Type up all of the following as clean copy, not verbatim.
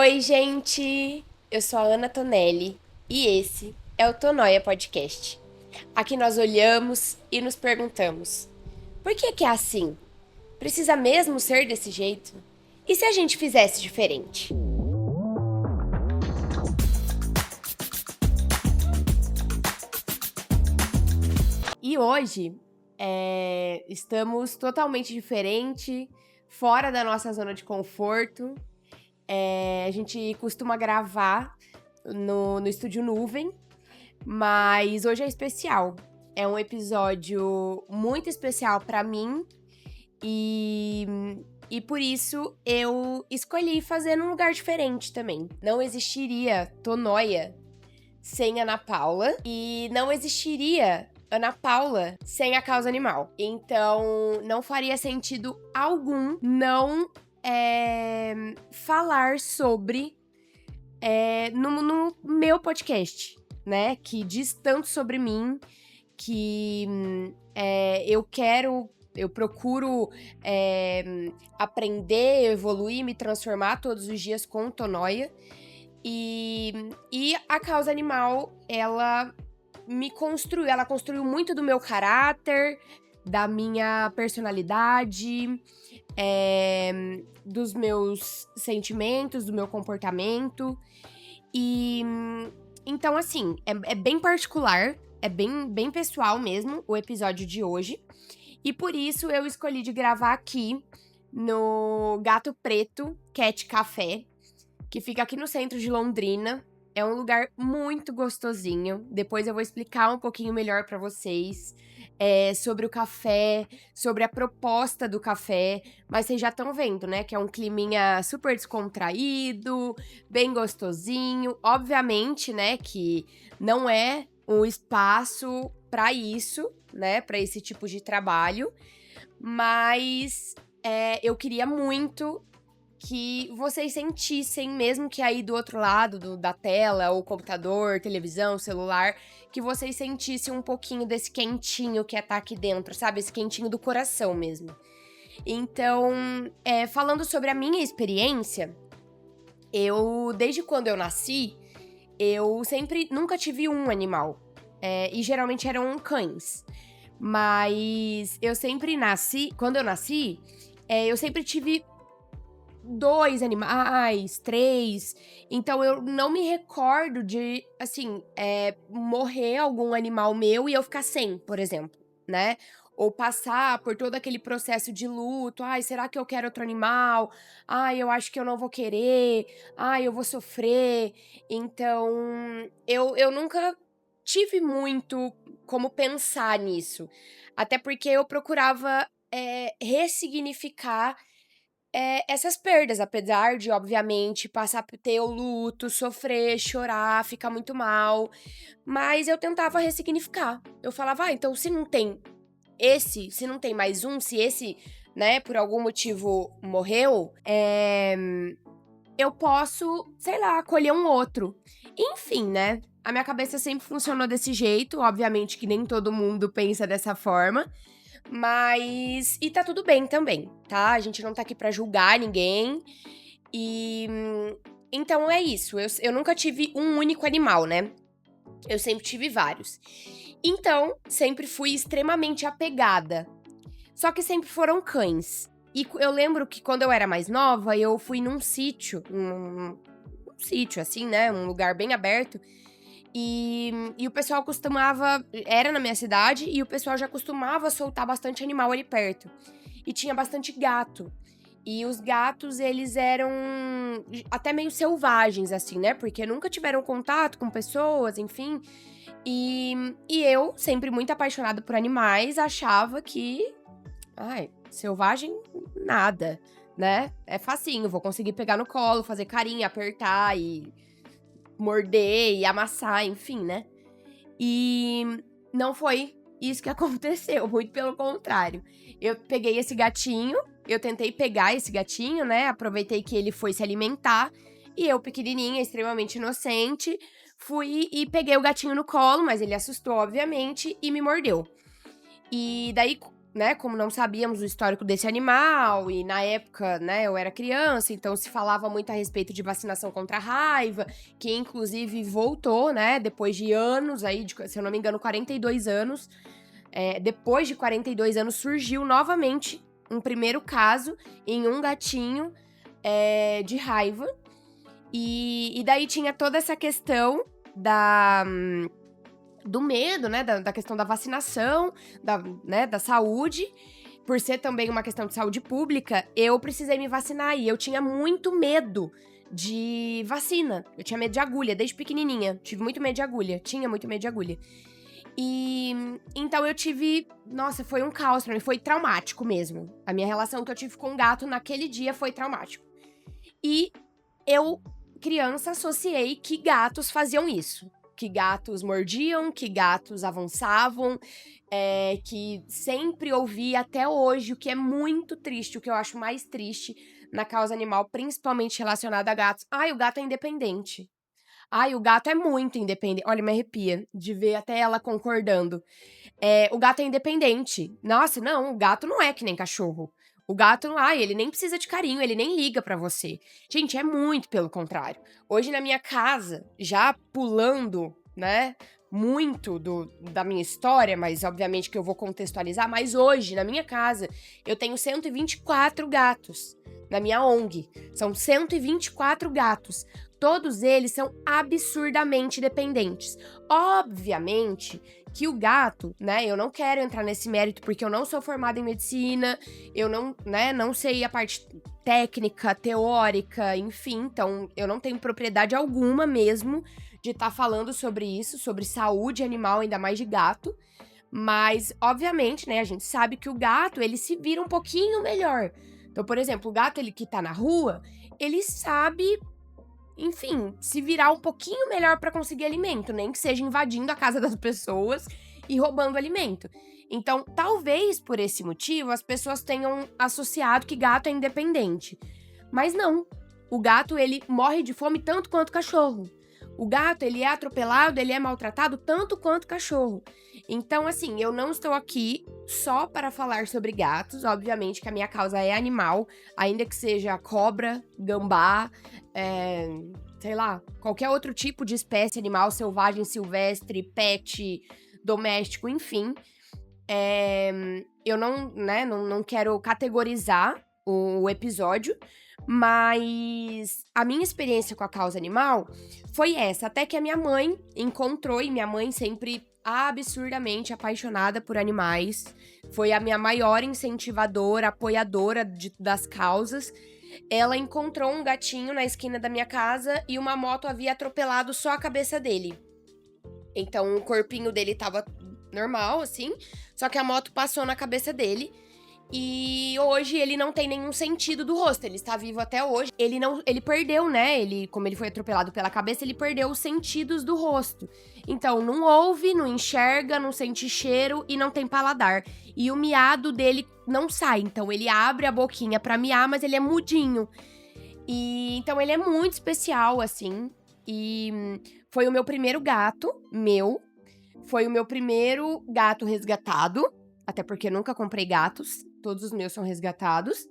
Oi, gente! Eu sou a Ana Tonelli e esse é o Tonóia Podcast. Aqui nós olhamos e nos perguntamos: por que é assim? Precisa mesmo ser desse jeito? E se a gente fizesse diferente? E hoje estamos totalmente diferente, fora da nossa zona de conforto. A gente costuma gravar no Estúdio Nuvem, mas hoje é especial. É um episódio muito especial pra mim e, e por isso eu escolhi fazer num lugar diferente também. Não existiria Tonóia sem Ana Paula e não existiria Ana Paula sem a causa animal. Então, não faria sentido algum não falar sobre no meu podcast, né? Que diz tanto sobre mim, que eu procuro aprender, evoluir, me transformar todos os dias com Tonóia. E a causa animal, ela construiu muito do meu caráter, da minha personalidade, dos meus sentimentos, do meu comportamento. E então, assim, é bem particular, é bem pessoal mesmo o episódio de hoje. E por isso eu escolhi de gravar aqui no Gato Preto Cat Café, que fica aqui no centro de Londrina. É um lugar muito gostosinho. Depois eu vou explicar um pouquinho melhor pra vocês sobre o café, sobre a proposta do café. Mas vocês já estão vendo, né? Que é um climinha super descontraído, bem gostosinho. Obviamente, né? Que não é um espaço pra isso, né? Pra esse tipo de trabalho. Mas eu queria muito que vocês sentissem, mesmo que aí do outro lado da tela, ou computador, televisão, celular, que vocês sentissem um pouquinho desse quentinho que tá aqui dentro, sabe? Esse quentinho do coração mesmo. Então, falando sobre a minha experiência, desde quando eu nasci, eu nunca tive um animal. E geralmente eram cães. Mas eu sempre quando eu nasci, eu sempre tive 2 animais, 3. Então eu não me recordo de, assim, morrer algum animal meu e eu ficar sem, por exemplo, né? Ou passar por todo aquele processo de luto. Ai, será que eu quero outro animal? Ai, eu acho que eu não vou querer. Ai, eu vou sofrer. Então, eu nunca tive muito como pensar nisso. Até porque eu procurava ressignificar essas perdas, apesar de, obviamente, passar por ter o luto, sofrer, chorar, ficar muito mal, mas eu tentava ressignificar. Eu falava: então se não tem mais um, se esse, né, por algum motivo morreu, eu posso, sei lá, acolher um outro. Enfim, né, a minha cabeça sempre funcionou desse jeito, obviamente que nem todo mundo pensa dessa forma, mas e tá tudo bem também, tá? A gente não tá aqui pra julgar ninguém. E então é isso. Eu nunca tive um único animal, né? Eu sempre tive vários. Então, sempre fui extremamente apegada. Só que sempre foram cães. E eu lembro que quando eu era mais nova, eu fui num sítio, um sítio assim, né? Um lugar bem aberto. E o pessoal costumava. Era na minha cidade e o pessoal já costumava soltar bastante animal ali perto. E tinha bastante gato. E os gatos, eles eram até meio selvagens, assim, né? Porque nunca tiveram contato com pessoas, enfim. E eu, sempre muito apaixonada por animais, achava que. Ai, selvagem, nada, né? É facinho, vou conseguir pegar no colo, fazer carinho, apertar e morder e amassar, enfim, né? E não foi isso que aconteceu, muito pelo contrário. Eu peguei esse gatinho, eu tentei pegar esse gatinho, né? Aproveitei que ele foi se alimentar e eu, pequenininha, extremamente inocente, fui e peguei o gatinho no colo, mas ele assustou, obviamente, e me mordeu. E daí, né, como não sabíamos o histórico desse animal, e na época, né, eu era criança, então se falava muito a respeito de vacinação contra a raiva, que inclusive voltou, né, depois de anos aí, se eu não me engano, 42 anos. Depois de 42 anos, surgiu novamente um primeiro caso em um gatinho de raiva. E daí tinha toda essa questão do medo, né, da questão da vacinação, da saúde. Por ser também uma questão de saúde pública, eu precisei me vacinar e eu tinha muito medo de vacina. Eu tinha medo de agulha, desde pequenininha. Tive muito medo de agulha, tinha muito medo de agulha. E então eu tive. Nossa, foi um caos pra mim, foi traumático mesmo. A minha relação que eu tive com o gato naquele dia foi traumático. E eu, criança, associei que gatos faziam isso. Que gatos mordiam, que gatos avançavam, que sempre ouvi até hoje, o que é muito triste, o que eu acho mais triste na causa animal, principalmente relacionada a gatos. Ai, o gato é independente. Ai, o gato é muito independente. Olha, me arrepia de ver até ela concordando. O gato é independente. Nossa, não, o gato não é que nem cachorro. O gato, ele nem precisa de carinho, ele nem liga pra você. Gente, é muito pelo contrário. Hoje na minha casa, já pulando, né, muito da minha história, mas obviamente que eu vou contextualizar, mas hoje, na minha casa, eu tenho 124 gatos. Na minha ONG, são 124 gatos. Todos eles são absurdamente dependentes. Obviamente que o gato, né, eu não quero entrar nesse mérito porque eu não sou formada em medicina, eu não, né, não sei a parte técnica, teórica, enfim, então eu não tenho propriedade alguma mesmo de estar falando sobre isso, sobre saúde animal, ainda mais de gato. Mas, obviamente, né, a gente sabe que o gato, ele se vira um pouquinho melhor. Então, por exemplo, o gato ele que tá na rua, ele sabe, enfim, se virar um pouquinho melhor pra conseguir alimento, nem que seja invadindo a casa das pessoas e roubando alimento. Então, talvez por esse motivo as pessoas tenham associado que gato é independente. Mas não. O gato, ele morre de fome tanto quanto o cachorro. O gato, ele é atropelado, ele é maltratado tanto quanto o cachorro. Então, assim, eu não estou aqui só para falar sobre gatos. Obviamente que a minha causa é animal, ainda que seja cobra, gambá, sei lá, qualquer outro tipo de espécie animal, selvagem, silvestre, pet, doméstico, enfim. Eu não quero categorizar o episódio, mas a minha experiência com a causa animal foi essa, até que a minha mãe encontrou, e minha mãe sempre absurdamente apaixonada por animais, foi a minha maior incentivadora, apoiadora das causas. Ela encontrou um gatinho na esquina da minha casa e uma moto havia atropelado só a cabeça dele. Então o corpinho dele tava normal, assim, só que a moto passou na cabeça dele. E hoje ele não tem nenhum sentido do rosto, ele está vivo até hoje. Ele perdeu, né? Como ele foi atropelado pela cabeça, ele perdeu os sentidos do rosto. Então, não ouve, não enxerga, não sente cheiro e não tem paladar. E o miado dele não sai, então ele abre a boquinha pra miar, mas ele é mudinho. E então ele é muito especial, assim. E foi o meu primeiro gato, foi o meu primeiro gato resgatado, até porque eu nunca comprei gatos, todos os meus são resgatados.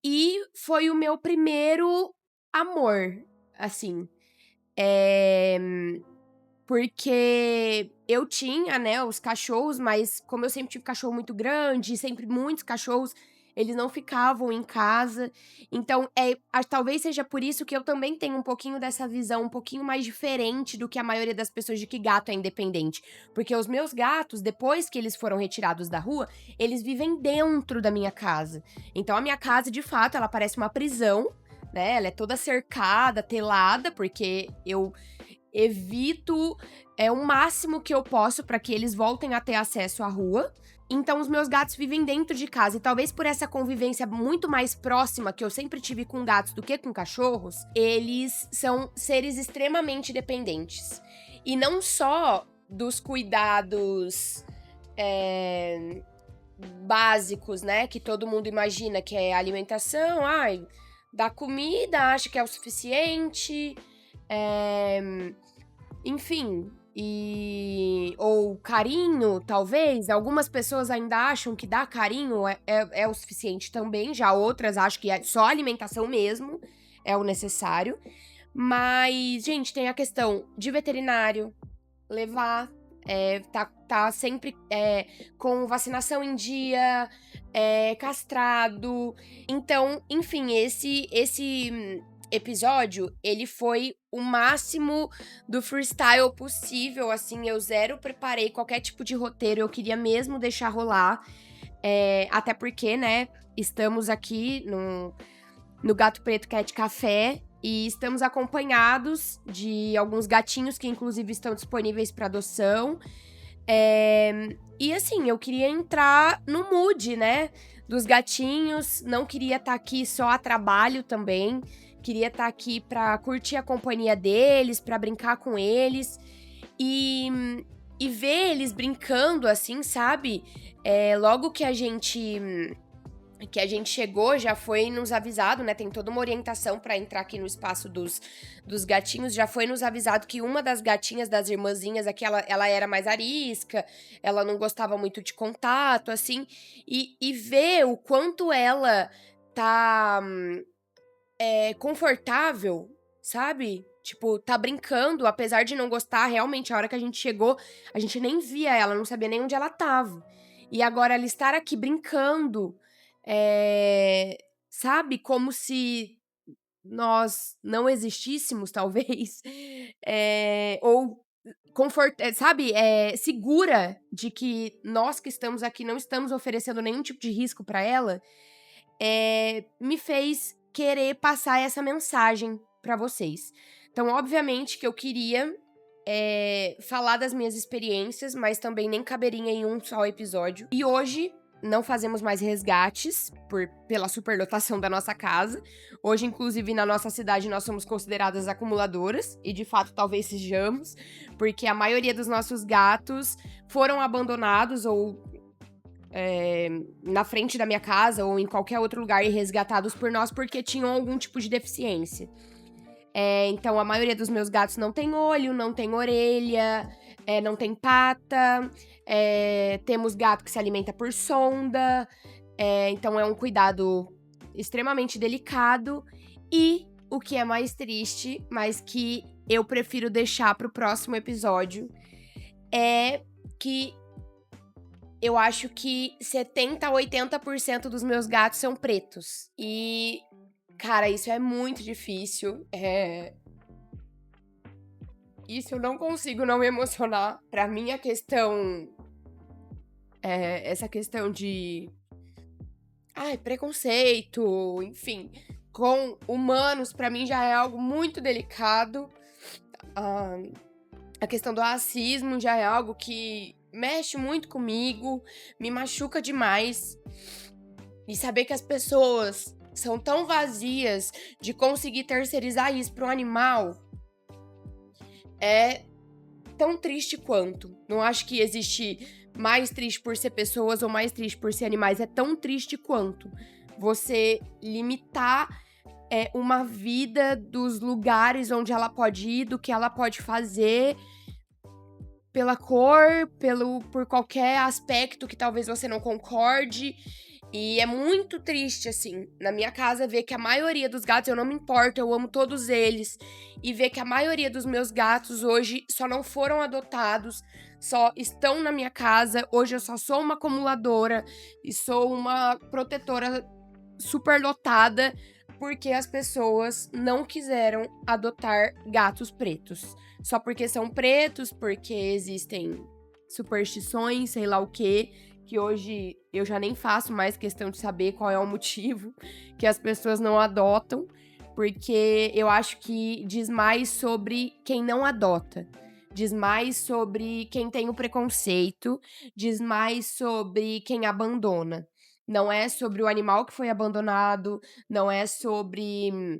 E foi o meu primeiro amor, assim. Porque eu tinha, né, os cachorros, mas como eu sempre tive cachorro muito grande, sempre muitos cachorros, eles não ficavam em casa. Então, talvez seja por isso que eu também tenho um pouquinho dessa visão um pouquinho mais diferente do que a maioria das pessoas de que gato é independente. Porque os meus gatos, depois que eles foram retirados da rua, eles vivem dentro da minha casa. Então, a minha casa, de fato, ela parece uma prisão, né? Ela é toda cercada, telada, porque eu evito o máximo que eu posso para que eles voltem a ter acesso à rua. Então, os meus gatos vivem dentro de casa. E talvez por essa convivência muito mais próxima que eu sempre tive com gatos do que com cachorros, eles são seres extremamente dependentes. E não só dos cuidados básicos, né? Que todo mundo imagina, que é a alimentação, dá comida, acha que é o suficiente. Enfim, ou carinho, talvez. Algumas pessoas ainda acham que dar carinho é o suficiente também, já outras acham que é só alimentação mesmo é o necessário. Mas, gente, tem a questão de veterinário, levar, tá sempre com vacinação em dia, castrado. Então, enfim, esse episódio, ele foi o máximo do freestyle possível, assim, eu zero preparei qualquer tipo de roteiro, eu queria mesmo deixar rolar, até porque, né, estamos aqui no Gato Preto Cat Café e estamos acompanhados de alguns gatinhos que, inclusive, estão disponíveis para adoção. E assim, eu queria entrar no mood, né? Dos gatinhos. Não queria estar aqui só a trabalho também. Queria estar aqui pra curtir a companhia deles, pra brincar com eles. E ver eles brincando, assim, sabe? Logo que a gente chegou, já foi nos avisado, né? Tem toda uma orientação pra entrar aqui no espaço dos gatinhos. Já foi nos avisado que uma das gatinhas, das irmãzinhas aqui, ela era mais arisca, ela não gostava muito de contato, assim. E ver o quanto ela tá confortável, sabe? Tipo, tá brincando, apesar de não gostar, realmente, a hora que a gente chegou, a gente nem via ela, não sabia nem onde ela tava. E agora ela estar aqui brincando, sabe? Como se nós não existíssemos, talvez. Ou sabe? Segura de que nós que estamos aqui não estamos oferecendo nenhum tipo de risco pra ela. Me fez querer passar essa mensagem pra vocês. Então, obviamente que eu queria falar das minhas experiências, mas também nem caberia em um só episódio. E hoje não fazemos mais resgates pela superlotação da nossa casa. Hoje, inclusive, na nossa cidade, nós somos consideradas acumuladoras, e de fato talvez sejamos, porque a maioria dos nossos gatos foram abandonados ou na frente da minha casa ou em qualquer outro lugar e resgatados por nós porque tinham algum tipo de deficiência. Então, a maioria dos meus gatos não tem olho, não tem orelha, não tem pata. Temos gato que se alimenta por sonda. Então, é um cuidado extremamente delicado. E o que é mais triste, mas que eu prefiro deixar pro próximo episódio, é que eu acho que 70% a 80% dos meus gatos são pretos. E, cara, isso é muito difícil. Isso eu não consigo não me emocionar. Pra mim, a questão... essa questão de... preconceito, enfim. Com humanos, pra mim, já é algo muito delicado. A questão do racismo já é algo que mexe muito comigo, me machuca demais. E saber que as pessoas são tão vazias de conseguir terceirizar isso para um animal é tão triste quanto. Não acho que existe mais triste por ser pessoas ou mais triste por ser animais. É tão triste quanto você limitar uma vida dos lugares onde ela pode ir, do que ela pode fazer, pela cor, por qualquer aspecto que talvez você não concorde. E é muito triste, assim, na minha casa, ver que a maioria dos gatos, eu não me importo, eu amo todos eles, e ver que a maioria dos meus gatos hoje só não foram adotados, só estão na minha casa. Hoje eu só sou uma acumuladora e sou uma protetora superlotada porque as pessoas não quiseram adotar gatos pretos. Só porque são pretos, porque existem superstições, sei lá o quê, que hoje eu já nem faço mais questão de saber qual é o motivo que as pessoas não adotam, porque eu acho que diz mais sobre quem não adota, diz mais sobre quem tem o preconceito, diz mais sobre quem abandona. Não é sobre o animal que foi abandonado, não é sobre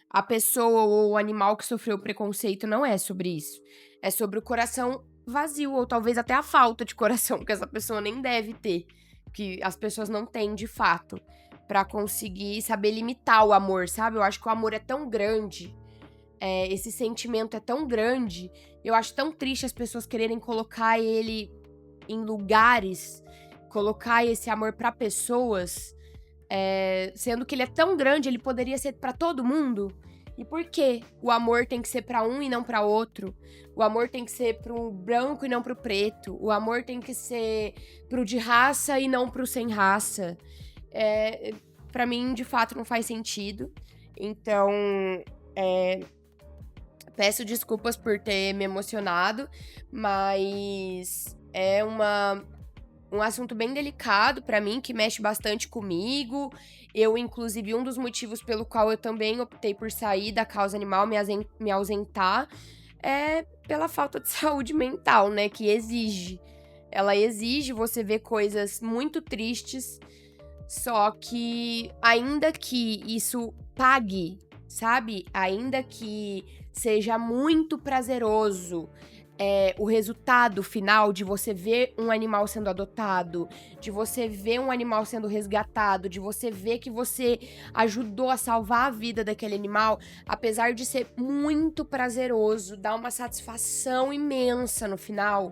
a pessoa ou o animal que sofreu preconceito, não é sobre isso. É sobre o coração vazio, ou talvez até a falta de coração que essa pessoa nem deve ter, que as pessoas não têm de fato, pra conseguir saber limitar o amor, sabe? Eu acho que o amor é tão grande esse sentimento é tão grande, eu acho tão triste as pessoas quererem colocar ele em lugares, colocar esse amor pra pessoas, sendo que ele é tão grande, ele poderia ser pra todo mundo. E por que o amor tem que ser pra um e não pra outro? O amor tem que ser pro branco e não pro preto. O amor tem que ser pro de raça e não pro sem raça. Pra mim, de fato, não faz sentido. Então, peço desculpas por ter me emocionado, mas é um assunto bem delicado pra mim, que mexe bastante comigo. Eu, inclusive, um dos motivos pelo qual eu também optei por sair da causa animal, me ausentar, é pela falta de saúde mental, né, que exige. Ela exige você ver coisas muito tristes, só que ainda que isso pague, sabe? Ainda que seja muito prazeroso, o resultado final de você ver um animal sendo adotado, de você ver um animal sendo resgatado, de você ver que você ajudou a salvar a vida daquele animal, apesar de ser muito prazeroso, dá uma satisfação imensa no final.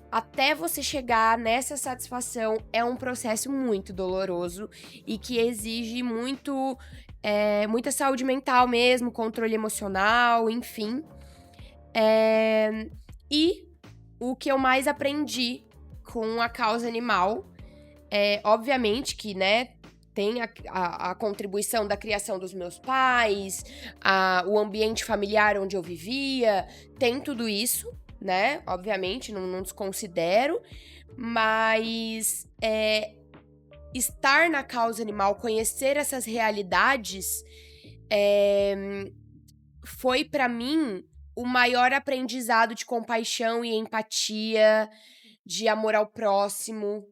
Até você chegar nessa satisfação é um processo muito doloroso e que exige muita saúde mental mesmo, controle emocional, enfim. E o que eu mais aprendi com a causa animal obviamente que, né, tem a contribuição da criação dos meus pais, o ambiente familiar onde eu vivia, tem tudo isso, né? Obviamente, não desconsidero, mas estar na causa animal, conhecer essas realidades, foi pra mim o maior aprendizado de compaixão e empatia, de amor ao próximo.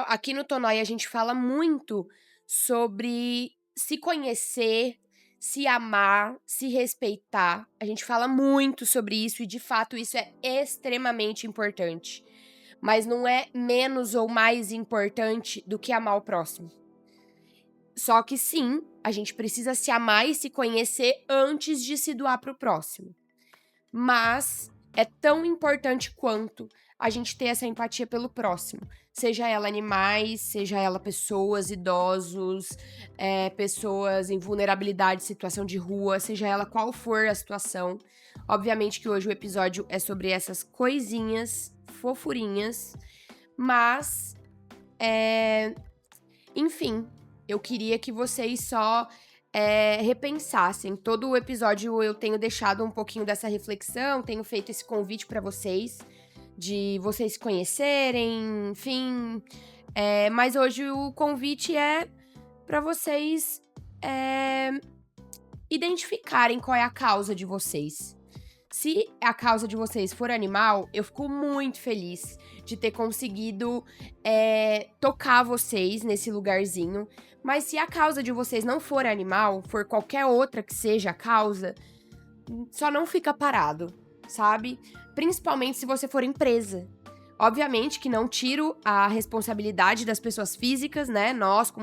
Aqui no Tonói a gente fala muito sobre se conhecer, se amar, se respeitar. A gente fala muito sobre isso e, de fato, isso é extremamente importante. Mas não é menos ou mais importante do que amar o próximo. Só que sim, a gente precisa se amar e se conhecer antes de se doar pro próximo. Mas é tão importante quanto a gente ter essa empatia pelo próximo. Seja ela animais, seja ela pessoas, idosos, pessoas em vulnerabilidade, situação de rua, seja ela qual for a situação. Obviamente que hoje o episódio é sobre essas coisinhas, fofurinhas, mas, enfim, eu queria que vocês só repensassem. Todo o episódio eu tenho deixado um pouquinho dessa reflexão, tenho feito esse convite pra vocês, de vocês se conhecerem, enfim. Mas hoje o convite é pra vocês identificarem qual é a causa de vocês. Se a causa de vocês for animal, eu fico muito feliz de ter conseguido tocar vocês nesse lugarzinho. Mas se a causa de vocês não for animal, for qualquer outra que seja a causa, só não fica parado, sabe? Principalmente se você for empresa. Obviamente que não tiro a responsabilidade das pessoas físicas, né? Nós,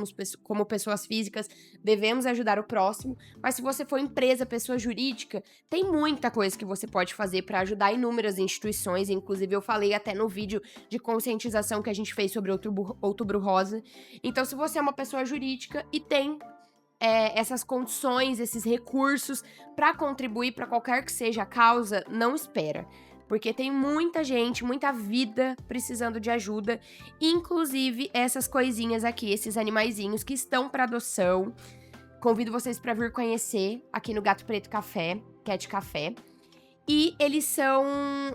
como pessoas físicas, devemos ajudar o próximo. Mas se você for empresa, pessoa jurídica, tem muita coisa que você pode fazer para ajudar inúmeras instituições. Inclusive, eu falei até no vídeo de conscientização que a gente fez sobre Outubro Rosa. Então, se você é uma pessoa jurídica e tem essas condições, esses recursos para contribuir para qualquer que seja a causa, não espera. Porque tem muita gente, muita vida precisando de ajuda, inclusive essas coisinhas aqui, esses animaizinhos que estão para adoção. Convido vocês para vir conhecer aqui no Gato Preto Café, Cat Café. E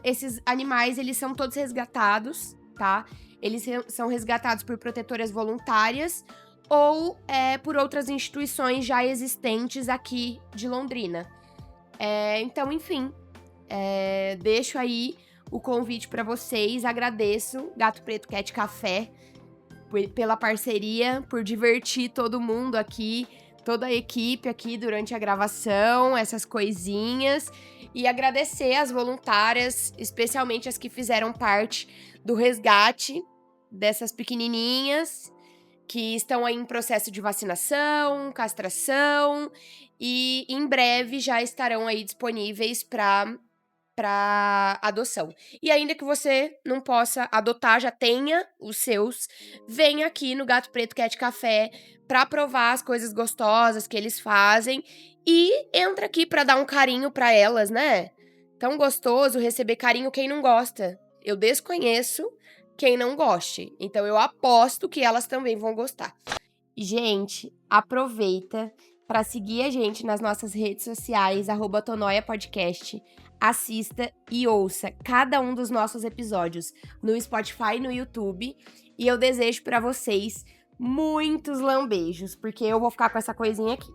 esses animais, eles são todos resgatados, tá? Eles são resgatados por protetoras voluntárias ou por outras instituições já existentes aqui de Londrina. Então, enfim, deixo aí o convite para vocês. Agradeço, Gato Preto Cat Café, pela parceria, por divertir todo mundo aqui, toda a equipe aqui durante a gravação, essas coisinhas. E agradecer as voluntárias, especialmente as que fizeram parte do resgate dessas pequenininhas. que estão aí em processo de vacinação, castração, e em breve já estarão aí disponíveis para adoção. E ainda que você não possa adotar, já tenha os seus, vem aqui no Gato Preto Cat Café para provar as coisas gostosas que eles fazem e entra aqui para dar um carinho para elas, né? Tão gostoso receber carinho quem não gosta. Eu desconheço quem não goste. Então eu aposto que elas também vão gostar. Gente, aproveita para seguir a gente nas nossas redes sociais, @tonoiapodcast. Assista e ouça cada um dos nossos episódios no Spotify e no YouTube. E eu desejo para vocês muitos lambejos, porque eu vou ficar com essa coisinha aqui.